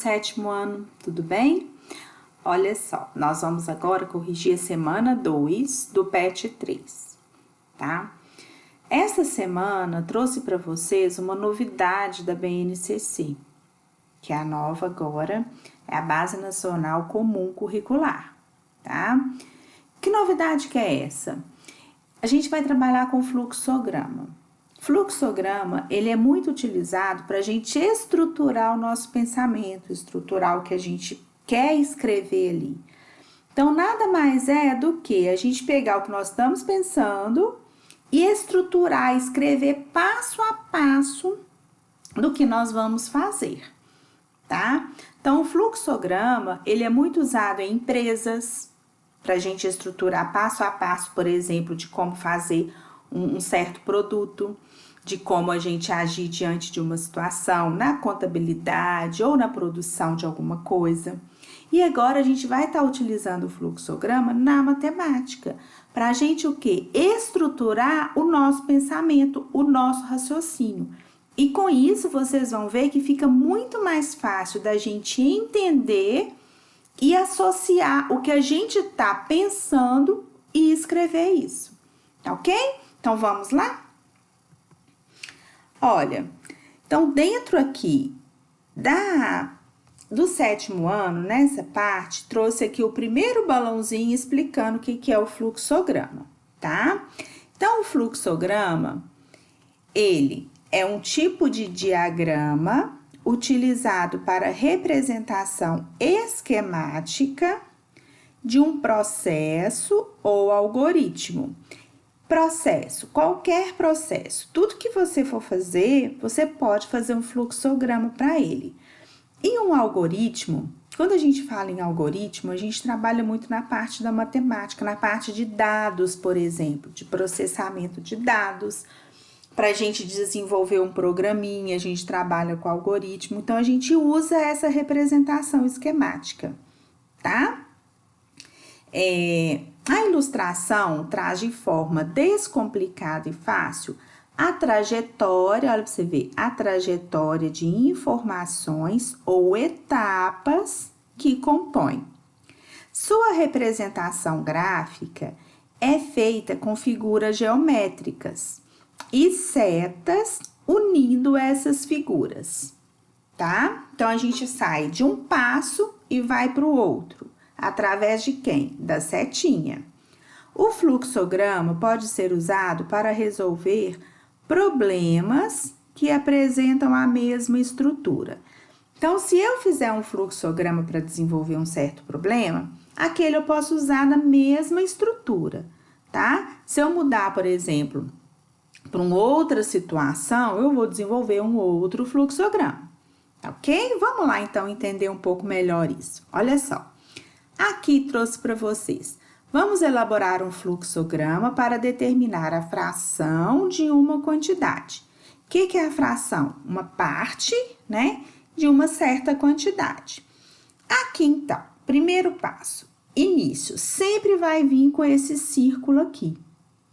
7º ano, tudo bem? Olha só, nós vamos agora corrigir a semana 2 do PET 3, tá? Essa semana trouxe para vocês uma novidade da BNCC, que é a nova agora, é a Base Nacional Comum Curricular, tá? Que novidade que é essa? A gente vai trabalhar com fluxograma. Fluxograma, ele é muito utilizado para a gente estruturar o nosso pensamento, estruturar o que a gente quer escrever ali. Então, nada mais é do que a gente pegar o que nós estamos pensando e estruturar, escrever passo a passo do que nós vamos fazer, tá? Então, o fluxograma, ele é muito usado em empresas, para a gente estruturar passo a passo, por exemplo, de como fazer um certo produto, de como a gente agir diante de uma situação, na contabilidade ou na produção de alguma coisa. E agora a gente vai estar utilizando o fluxograma na matemática, para a gente o quê? Estruturar o nosso pensamento, o nosso raciocínio. E com isso vocês vão ver que fica muito mais fácil da gente entender e associar o que a gente está pensando e escrever isso, tá ok? Então, vamos lá? Olha, então, dentro aqui do 7º ano, nessa parte, trouxe aqui o primeiro balãozinho explicando o que é o fluxograma, tá? Então, o fluxograma, ele é um tipo de diagrama utilizado para representação esquemática de um processo ou algoritmo. Processo, qualquer processo, tudo que você for fazer, você pode fazer um fluxograma para ele. E um algoritmo, quando a gente fala em algoritmo, a gente trabalha muito na parte da matemática, na parte de dados, por exemplo, de processamento de dados. Para a gente desenvolver um programinha, a gente trabalha com algoritmo, então a gente usa essa representação esquemática, tá? A ilustração traz de forma descomplicada e fácil a trajetória, olha para você ver, a trajetória de informações ou etapas que compõem. Sua representação gráfica é feita com figuras geométricas e setas unindo essas figuras, tá? Então, a gente sai de um passo e vai para o outro. Através de quem? Da setinha. O fluxograma pode ser usado para resolver problemas que apresentam a mesma estrutura. Então, se eu fizer um fluxograma para desenvolver um certo problema, aquele eu posso usar na mesma estrutura, tá? Se eu mudar, por exemplo, para uma outra situação, eu vou desenvolver um outro fluxograma, ok? Vamos lá, então, entender um pouco melhor isso. Olha só. Aqui trouxe para vocês. Vamos elaborar um fluxograma para determinar a fração de uma quantidade. O que é a fração? Uma parte, né, de uma certa quantidade. Aqui, então, primeiro passo, início. Sempre vai vir com esse círculo aqui,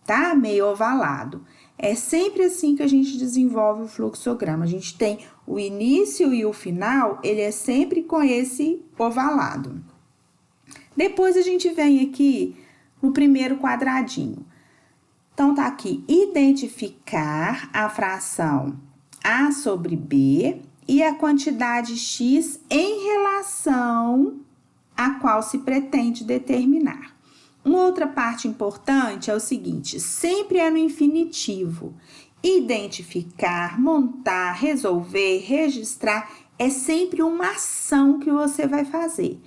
tá? Meio ovalado. É sempre assim que a gente desenvolve o fluxograma. A gente tem o início e o final, ele é sempre com esse ovalado. Depois, a gente vem aqui no primeiro quadradinho. Então, tá aqui, identificar a fração A sobre B e a quantidade X em relação a qual se pretende determinar. Uma outra parte importante é o seguinte, sempre é no infinitivo. Identificar, montar, resolver, registrar, é sempre uma ação que você vai fazer.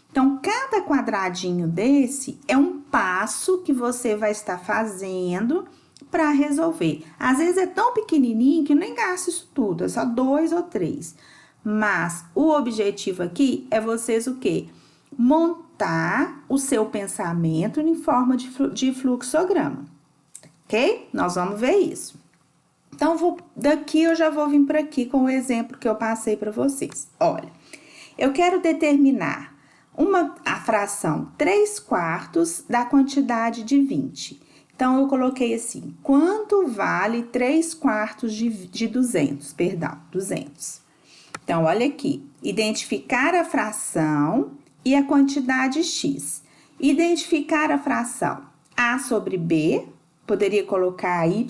Então, cada quadradinho desse é um passo que você vai estar fazendo para resolver. Às vezes é tão pequenininho que nem gasta isso tudo, é só 2 ou 3. Mas o objetivo aqui é vocês o quê? Montar o seu pensamento em forma de fluxograma, ok? Nós vamos ver isso. Então, daqui eu já vou vir para aqui com o exemplo que eu passei para vocês. Olha, eu quero determinar a fração 3/4 da quantidade de 20. Então, eu coloquei assim, quanto vale 3/4 de 200? Perdão, 200. Então, olha aqui, identificar a fração e a quantidade x. Identificar a fração A sobre B, poderia colocar y,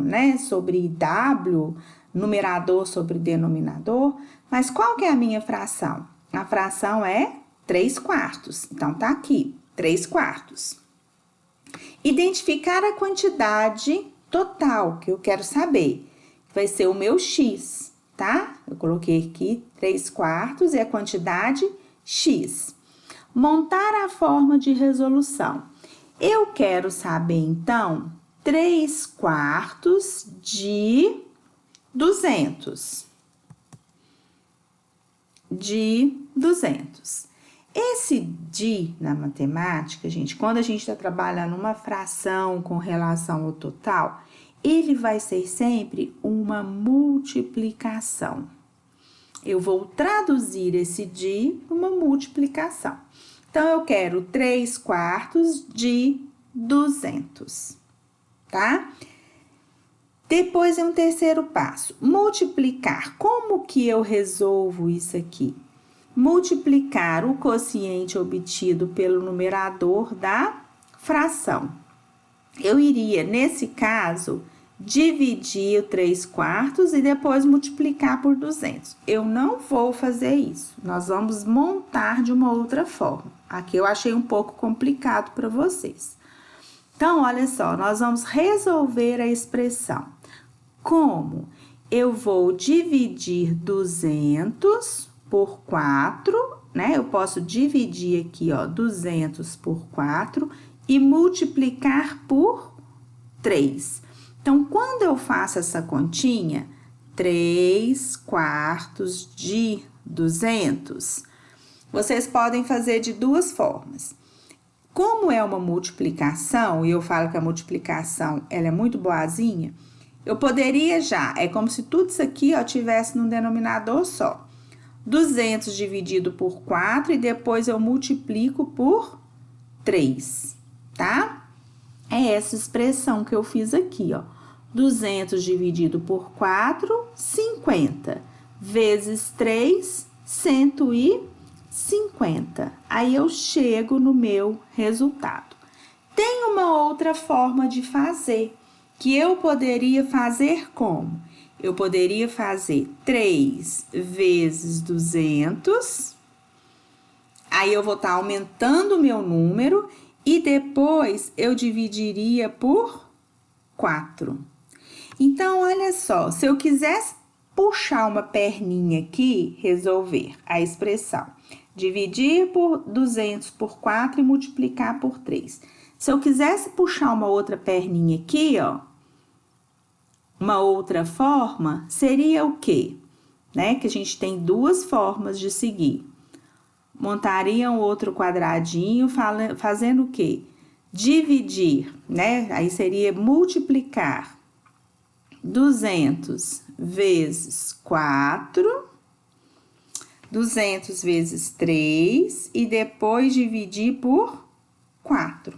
né, sobre w, numerador sobre denominador, mas qual que é a minha fração? A fração é 3/4, então tá aqui, 3/4. Identificar a quantidade total, que eu quero saber, vai ser o meu x, tá? Eu coloquei aqui 3/4 e a quantidade x. Montar a forma de resolução. Eu quero saber, então, 3/4 de 200. Esse de, na matemática, gente, quando a gente está trabalhando uma fração com relação ao total, ele vai ser sempre uma multiplicação. Eu vou traduzir esse de uma multiplicação. Então, eu quero 3/4 de 200, tá? Depois é um terceiro passo, multiplicar. Como que eu resolvo isso aqui? Multiplicar o quociente obtido pelo numerador da fração. Eu iria, nesse caso, dividir o 3/4 e depois multiplicar por 200. Eu não vou fazer isso, nós vamos montar de uma outra forma. Aqui eu achei um pouco complicado para vocês. Então, olha só, nós vamos resolver a expressão. Como? Eu vou dividir 200 por 4, né? Eu posso dividir aqui, ó, 200 por 4 e multiplicar por 3. Então, quando eu faço essa continha, 3/4 de 200, vocês podem fazer de duas formas. Como é uma multiplicação, e eu falo que a multiplicação ela é muito boazinha, eu poderia já, é como se tudo isso aqui, ó, tivesse num denominador só. 200 dividido por 4 e depois eu multiplico por 3, tá? É essa expressão que eu fiz aqui, ó. 200 dividido por 4, 50. Vezes 3, 150. Aí, eu chego no meu resultado. Tem uma outra forma de fazer, que eu poderia fazer como? Eu poderia fazer 3 vezes 200, aí eu vou estar aumentando o meu número e depois eu dividiria por 4. Então, olha só, se eu quisesse puxar uma perninha aqui, resolver a expressão, dividir por 200 por 4 e multiplicar por 3. Se eu quisesse puxar uma outra perninha aqui, ó, uma outra forma seria o quê? Né? Que a gente tem duas formas de seguir. Montaria um outro quadradinho fazendo o quê? Dividir, né? Aí seria multiplicar 200 vezes 4, 200 vezes 3 e depois dividir por 4.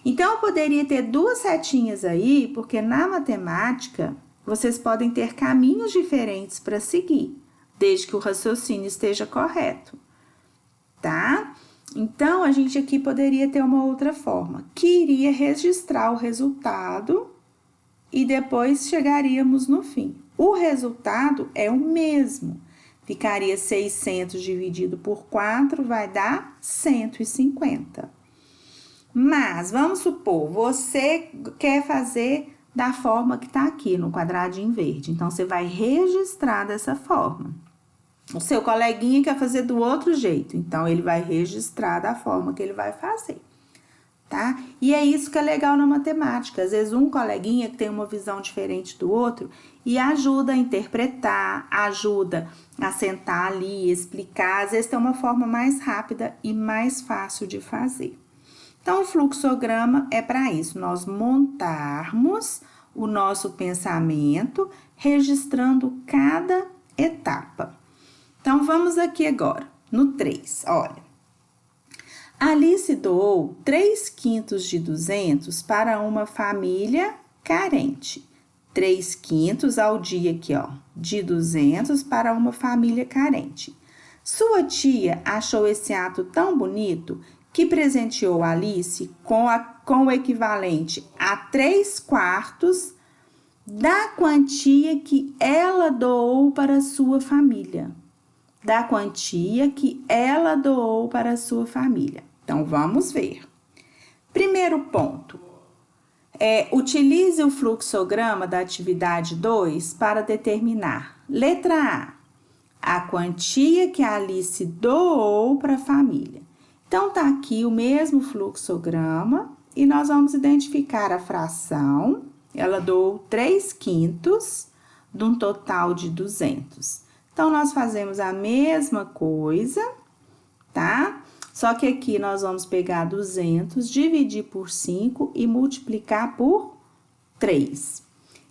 Então, eu poderia ter duas setinhas aí, porque na matemática, vocês podem ter caminhos diferentes para seguir, desde que o raciocínio esteja correto, tá? Então, a gente aqui poderia ter uma outra forma, que iria registrar o resultado e depois chegaríamos no fim. O resultado é o mesmo, ficaria 600 dividido por 4, vai dar 150. Mas, vamos supor, você quer fazer da forma que tá aqui, no quadradinho verde. Então, você vai registrar dessa forma. O seu coleguinha quer fazer do outro jeito, então, ele vai registrar da forma que ele vai fazer, tá? E é isso que é legal na matemática. Às vezes, um coleguinha que tem uma visão diferente do outro e ajuda a interpretar, ajuda a sentar ali, explicar. Às vezes, tem uma forma mais rápida e mais fácil de fazer. Então, o fluxograma é para isso, nós montarmos o nosso pensamento, registrando cada etapa. Então, vamos aqui agora, no 3, olha. Alice doou 3/5 de 200 para uma família carente. 3/5 ao dia aqui, ó, de 200 para uma família carente. Sua tia achou esse ato tão bonito que presenteou Alice com o equivalente a 3/4 da quantia que ela doou para sua família. Da quantia que ela doou para sua família. Então, vamos ver. Primeiro ponto. Utilize o fluxograma da atividade 2 para determinar. Letra A quantia que a Alice doou para a família. Então, tá aqui o mesmo fluxograma e nós vamos identificar a fração. Ela doou 3/5 de um total de 200. Então, nós fazemos a mesma coisa, tá? Só que aqui nós vamos pegar 200, dividir por 5 e multiplicar por 3.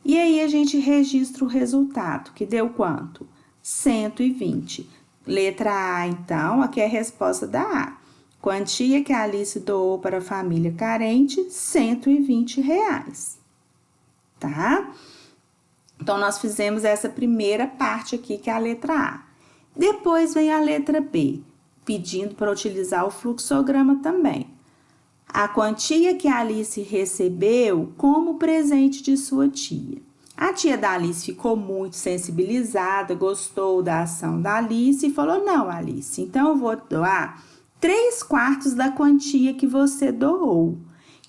E aí, a gente registra o resultado, que deu quanto? 120. Letra A, então, aqui é a resposta da A. Quantia que a Alice doou para a família carente, R$120. Tá? Então, nós fizemos essa primeira parte aqui, que é a letra A. Depois vem a letra B, pedindo para utilizar o fluxograma também. A quantia que a Alice recebeu como presente de sua tia. A tia da Alice ficou muito sensibilizada, gostou da ação da Alice e falou, não, Alice, então eu vou doar 3/4 da quantia que você doou.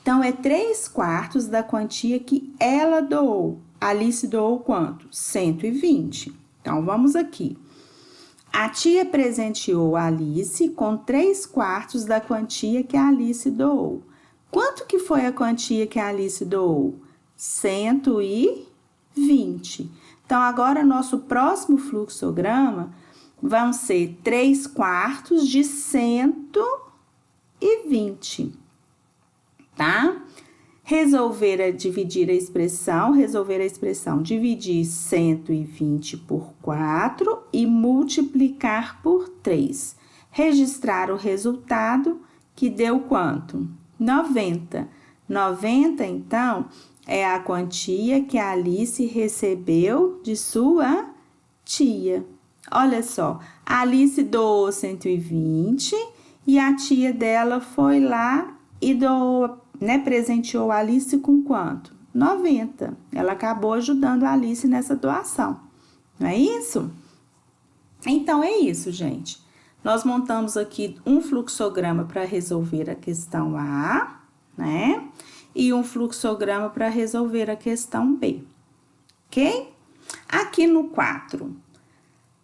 Então, é 3/4 da quantia que ela doou. Alice doou quanto? 120. Então, vamos aqui. A tia presenteou a Alice com 3/4 da quantia que a Alice doou. Quanto que foi a quantia que a Alice doou? 120. Então, agora, nosso próximo fluxograma vão ser 3/4 de 120. Tá? Resolver a expressão, dividir 120 por 4 e multiplicar por 3. Registrar o resultado, que deu quanto? 90. 90, então, é a quantia que a Alice recebeu de sua tia. Olha só, a Alice doou 120 e a tia dela foi lá e doou, presenteou a Alice com quanto? 90. Ela acabou ajudando a Alice nessa doação. Não é isso? Então, é isso, gente. Nós montamos aqui um fluxograma para resolver a questão A, né? E um fluxograma para resolver a questão B. Ok? Aqui no 4.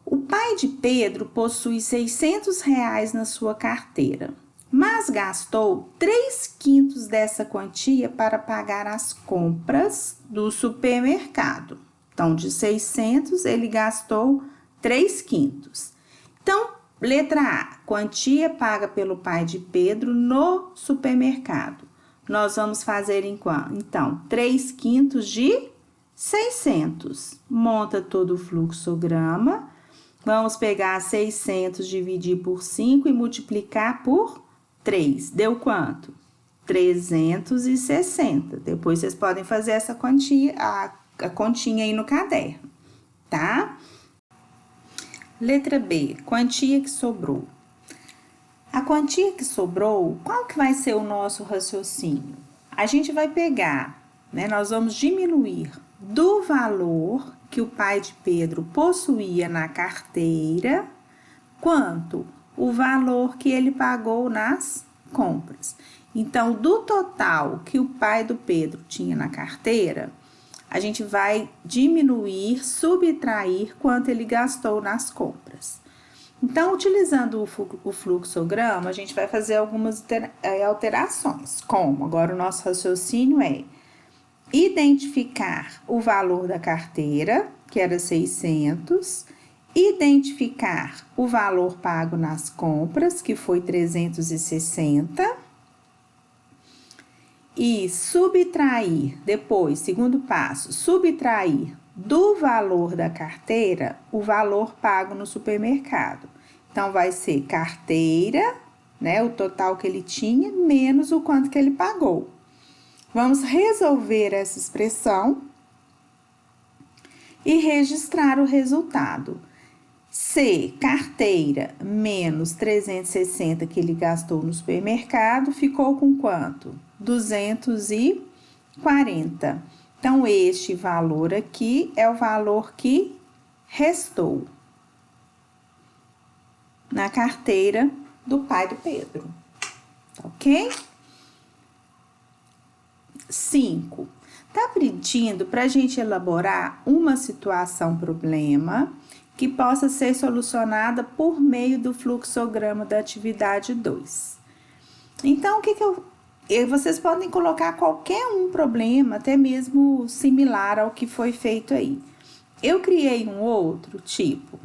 O pai de Pedro possui R$600 na sua carteira, mas gastou 3/5 dessa quantia para pagar as compras do supermercado. Então, de 600, ele gastou 3/5. Então, letra A, quantia paga pelo pai de Pedro no supermercado. Nós vamos fazer então 3/5 de 600. Monta todo o fluxograma. Vamos pegar 600, dividir por 5 e multiplicar por 3. Deu quanto? 360. Depois, vocês podem fazer essa quantia, a continha aí no caderno, tá? Letra B, quantia que sobrou. A quantia que sobrou, qual que vai ser o nosso raciocínio? A gente vai pegar, nós vamos diminuir do valor que o pai de Pedro possuía na carteira, quanto? O valor que ele pagou nas compras. Então, do total que o pai do Pedro tinha na carteira, a gente vai diminuir, subtrair quanto ele gastou nas compras. Então, utilizando o fluxograma, a gente vai fazer algumas alterações. Como? Agora, o nosso raciocínio é identificar o valor da carteira, que era 600, identificar o valor pago nas compras, que foi 360, e subtrair, depois, segundo passo, subtrair do valor da carteira o valor pago no supermercado. Então, vai ser carteira, o total que ele tinha, menos o quanto que ele pagou. Vamos resolver essa expressão. e registrar o resultado. C, carteira, menos 360 que ele gastou no supermercado, ficou com quanto? 240. Então, este valor aqui é o valor que restou na carteira do pai do Pedro, ok? 5. Tá pedindo para a gente elaborar uma situação-problema que possa ser solucionada por meio do fluxograma da atividade 2. Então, o que vocês podem colocar qualquer um problema, até mesmo similar ao que foi feito aí. Eu criei um outro tipo.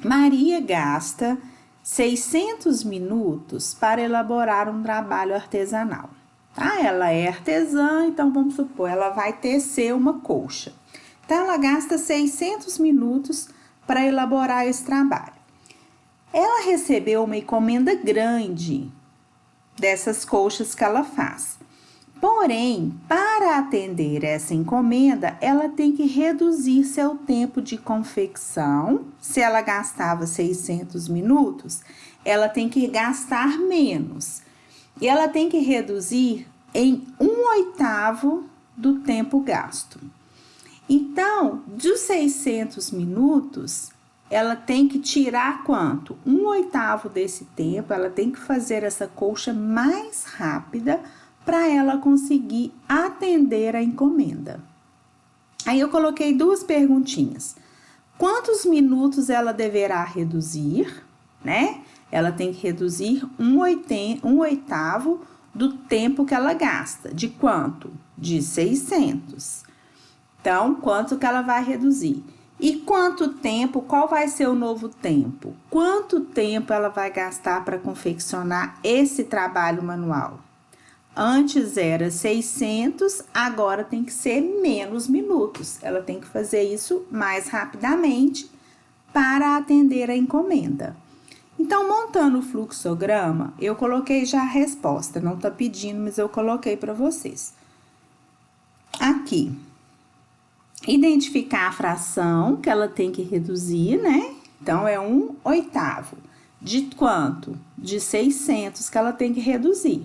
Maria gasta 600 minutos para elaborar um trabalho artesanal. Tá? Ela é artesã, então vamos supor, ela vai tecer uma colcha. Então, ela gasta 600 minutos para elaborar esse trabalho. Ela recebeu uma encomenda grande dessas colchas que ela faz. Porém, para atender essa encomenda, ela tem que reduzir seu tempo de confecção. Se ela gastava 600 minutos, ela tem que gastar menos. E ela tem que reduzir em 1/8 do tempo gasto. Então, dos 600 minutos, ela tem que tirar quanto? 1/8 desse tempo, ela tem que fazer essa colcha mais rápida para ela conseguir atender a encomenda. Aí eu coloquei duas perguntinhas. Quantos minutos ela deverá reduzir, né? Ela tem que reduzir 1/8 do tempo que ela gasta. De quanto? De 600. Então, quanto que ela vai reduzir? E quanto tempo, qual vai ser o novo tempo? Quanto tempo ela vai gastar para confeccionar esse trabalho manual? Antes era 600, agora tem que ser menos minutos. Ela tem que fazer isso mais rapidamente para atender a encomenda. Então, montando o fluxograma, eu coloquei já a resposta. Não tá pedindo, mas eu coloquei para vocês. Aqui. Identificar a fração que ela tem que reduzir, né? Então, é 1/8. De quanto? De 600 que ela tem que reduzir.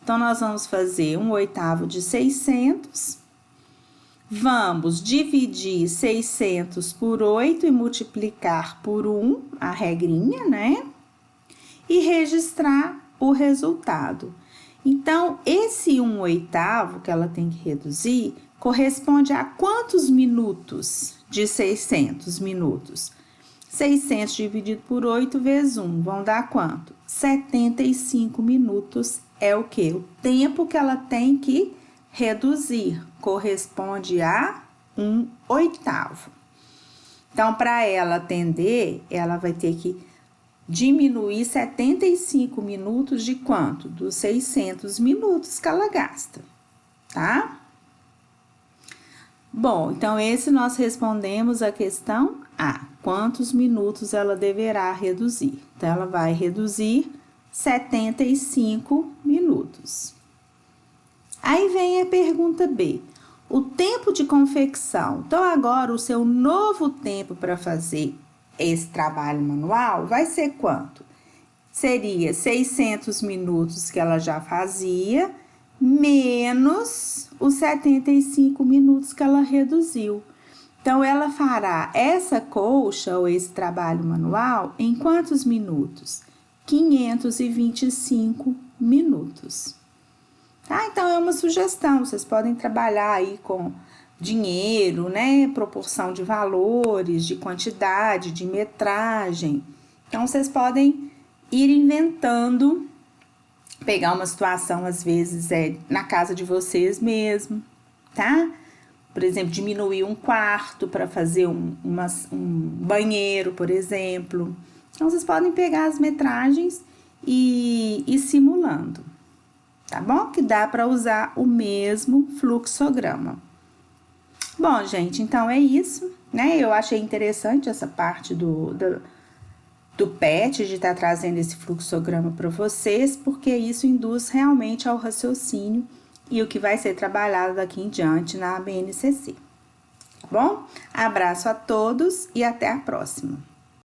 Então, nós vamos fazer 1/8 de 600. Vamos dividir 600 por 8 e multiplicar por 1, a regrinha, né? E registrar o resultado. Então, esse 1/8 que ela tem que reduzir corresponde a quantos minutos de 600 minutos? 600 dividido por 8 vezes 1, vão dar quanto? 75 minutos é o quê? O tempo que ela tem que reduzir, corresponde a 1/8. Então, para ela atender, ela vai ter que diminuir 75 minutos de quanto? Dos 600 minutos que ela gasta, tá? Bom, então, esse nós respondemos a questão A. Quantos minutos ela deverá reduzir? Então, ela vai reduzir 75 minutos. Aí vem a pergunta B. O tempo de confecção. Então, agora, o seu novo tempo para fazer esse trabalho manual vai ser quanto? Seria 600 minutos que ela já fazia, menos os 75 minutos que ela reduziu. Então, ela fará essa colcha ou esse trabalho manual em quantos minutos? 525 minutos. Tá? Então, é uma sugestão, vocês podem trabalhar aí com dinheiro, né? Proporção de valores, de quantidade, de metragem. Então, vocês podem ir inventando, pegar uma situação, às vezes, na casa de vocês mesmo, tá? Por exemplo, diminuir um quarto para fazer um banheiro, por exemplo. Então, vocês podem pegar as metragens e ir simulando, tá bom? Que dá para usar o mesmo fluxograma. Bom, gente, então é isso, né? Eu achei interessante essa parte do PET, de estar trazendo esse fluxograma para vocês, porque isso induz realmente ao raciocínio e o que vai ser trabalhado daqui em diante na BNCC. tá bom? Abraço a todos e até a próxima.